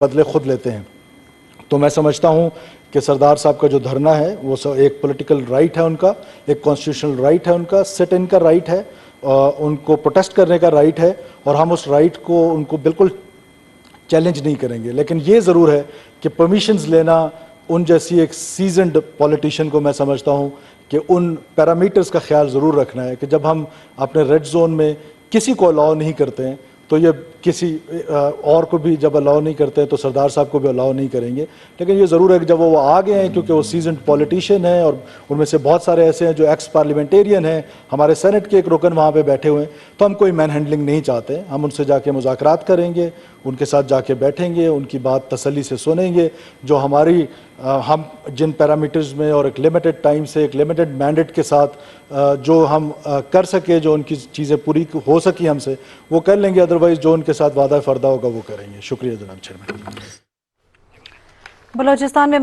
بدلے خود لیتے ہیں. تو میں سمجھتا ہوں کہ سردار صاحب کا جو دھرنا ہے وہ ایک پولیٹیکل رائٹ ہے ان کا, ایک کانسٹیٹیوشنل رائٹ ہے ان کا, سٹ ان کا رائٹ ہے, ان کو پروٹیسٹ کرنے کا رائٹ ہے, اور ہم اس رائٹ کو ان کو بالکل چیلنج نہیں کریں گے. لیکن یہ ضرور ہے کہ پرمیشنز لینا ان جیسی ایک سیزنڈ پولیٹیشین کو میں سمجھتا ہوں کہ ان پیرامیٹرز کا خیال ضرور رکھنا ہے کہ جب ہم اپنے ریڈ زون میں کسی کو الاؤ نہیں کرتے ہیں تو یہ کسی اور کو بھی جب الاؤ نہیں کرتے ہیں تو سردار صاحب کو بھی الاؤ نہیں کریں گے. لیکن یہ ضرور ہے کہ جب وہ آ گئے ہیں, کیونکہ وہ سیزنڈ پولیٹیشین ہیں اور ان میں سے بہت سارے ایسے ہیں جو ایکس پارلیمنٹیرین ہیں, ہمارے سینٹ کے ایک رکن وہاں پہ بیٹھے ہوئے ہیں, تو ہم کوئی مین ہینڈلنگ نہیں چاہتے. ہم ان سے جا کے مذاکرات کریں گے, ان کے ساتھ جا کے بیٹھیں گے, ان کی بات تسلی سے سنیں گے, جو ہماری ہم جن پیرامیٹرز میں اور ایک لمیٹڈ ٹائم سے ایک لمیٹڈ مینڈیٹ کے ساتھ جو ہم کر سکے, جو ان کی چیزیں پوری ہو سکی ہم سے, وہ کر لیں گے. ادروائز جو ان کے ساتھ وعدہ فردہ ہوگا وہ کریں گے. شکریہ جناب چیئرمین. بلوچستان میں